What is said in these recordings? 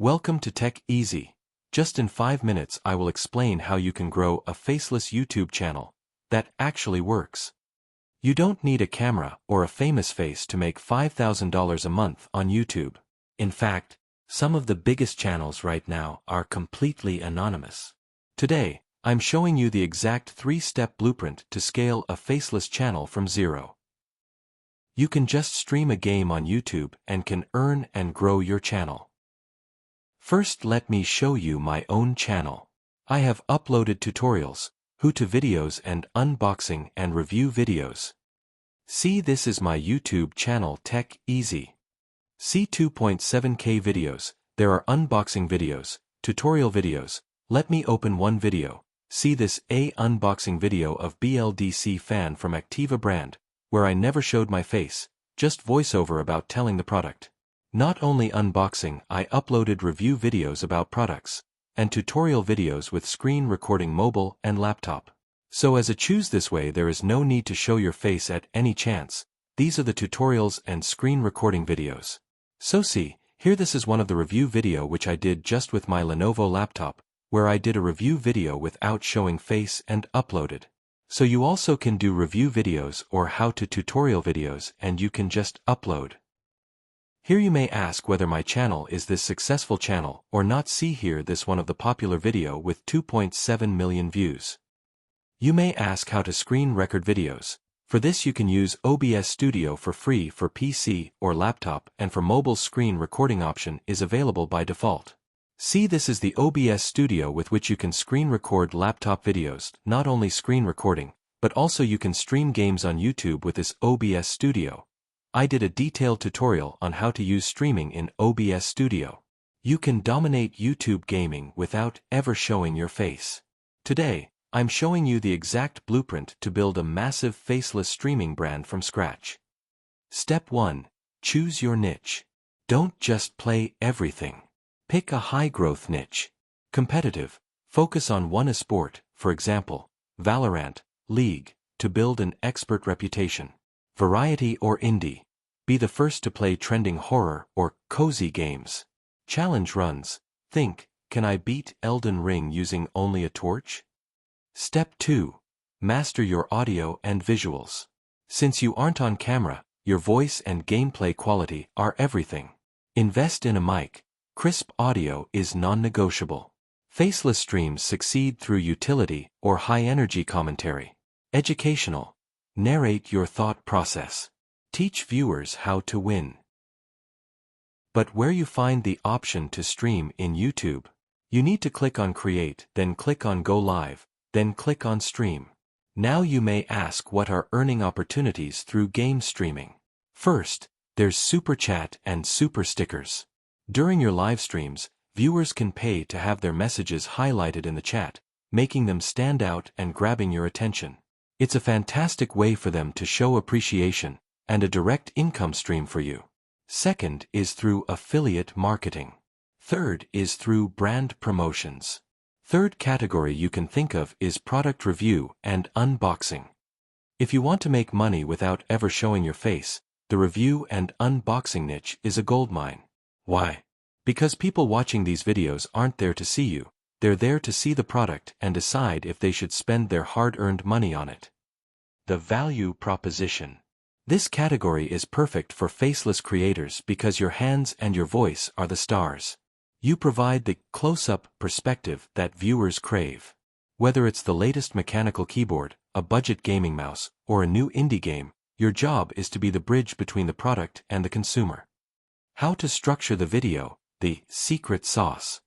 Welcome to Tech Easy. Just in 5 minutes I will explain how you can grow a faceless YouTube channel that actually works. You don't need a camera or a famous face to make $5,000 a month on YouTube. In fact, some of the biggest channels right now are completely anonymous. Today, I'm showing you the exact 3-step blueprint to scale a faceless channel from zero. You can just stream a game on YouTube and can earn and grow your channel. First, let me show you my own channel. I have uploaded tutorials, how-to videos and unboxing and review videos. See, this is my YouTube channel Tech Easy. See 2.7K videos, there are unboxing videos, tutorial videos. Let me open one video. See this unboxing video of BLDC fan from Activa brand, where I never showed my face, just voiceover about telling the product. Not only unboxing, I uploaded review videos about products, and tutorial videos with screen recording mobile and laptop. So as a choose this way, there is no need to show your face at any chance. These are the tutorials and screen recording videos. So see, here this is one of the review video which I did just with my Lenovo laptop, where I did a review video without showing face and uploaded. So you also can do review videos or how-to tutorial videos and you can just upload. Here you may ask whether my channel is this successful channel or not. See here this one of the popular video with 2.7 million views. You may ask how to screen record videos. For this you can use OBS Studio for free for PC or laptop, and for mobile screen recording option is available by default. See, this is the OBS Studio with which you can screen record laptop videos. Not only screen recording, but also you can stream games on YouTube with this OBS Studio. I did a detailed tutorial on how to use streaming in OBS Studio. You can dominate YouTube gaming without ever showing your face. Today, I'm showing you the exact blueprint to build a massive faceless streaming brand from scratch. Step 1. Choose your niche. Don't just play everything. Pick a high-growth niche. Competitive. Focus on one sport, for example, Valorant, League, to build an expert reputation. Variety or indie. Be the first to play trending horror or cozy games. Challenge runs. Think, can I beat Elden Ring using only a torch? Step 2. Master your audio and visuals. Since you aren't on camera, your voice and gameplay quality are everything. Invest in a mic. Crisp audio is non-negotiable. Faceless streams succeed through utility or high-energy commentary. Educational. Narrate your thought process. Teach viewers how to win. But where you find the option to stream in YouTube, you need to click on Create, then click on Go Live, then click on Stream. Now you may ask, what are earning opportunities through game streaming? First, there's Super Chat and Super Stickers. During your live streams, viewers can pay to have their messages highlighted in the chat, making them stand out and grabbing your attention. It's a fantastic way for them to show appreciation, and a direct income stream for you. Second is through affiliate marketing. Third is through brand promotions. Third category you can think of is product review and unboxing. If you want to make money without ever showing your face, the review and unboxing niche is a goldmine. Why? Because people watching these videos aren't there to see you. They're there to see the product and decide if they should spend their hard-earned money on it. The value proposition. This category is perfect for faceless creators because your hands and your voice are the stars. You provide the close-up perspective that viewers crave. Whether it's the latest mechanical keyboard, a budget gaming mouse, or a new indie game, your job is to be the bridge between the product and the consumer. How to structure the video, the secret sauce.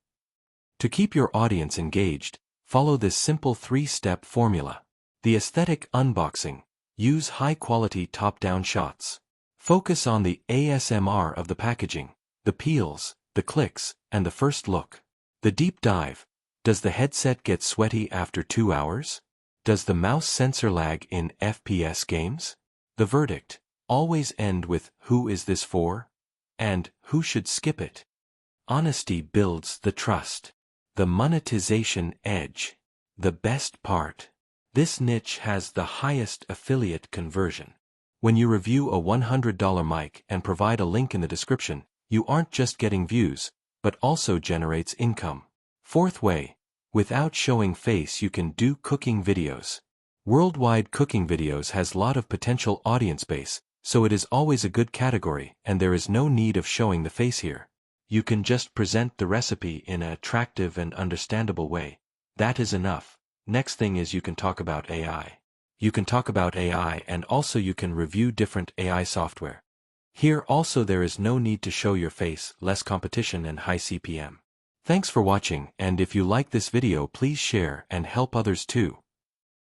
To keep your audience engaged, follow this simple 3-step formula. The aesthetic unboxing. Use high-quality top-down shots. Focus on the ASMR of the packaging, the peels, the clicks, and the first look. The deep dive. Does the headset get sweaty after 2 hours? Does the mouse sensor lag in FPS games? The verdict. Always end with, who is this for? And, who should skip it? Honesty builds the trust. The monetization edge. The best part. This niche has the highest affiliate conversion. When you review a $100 mic and provide a link in the description, you aren't just getting views, but also generates income. Fourth way, without showing face you can do cooking videos. Worldwide cooking videos has lot of potential audience base, so it is always a good category and there is no need of showing the face here. You can just present the recipe in an attractive and understandable way. That is enough. Next thing is you can talk about AI. You can talk about AI and also you can review different AI software. Here also there is no need to show your face, less competition and high CPM. Thanks for watching, and if you like this video please share and help others too.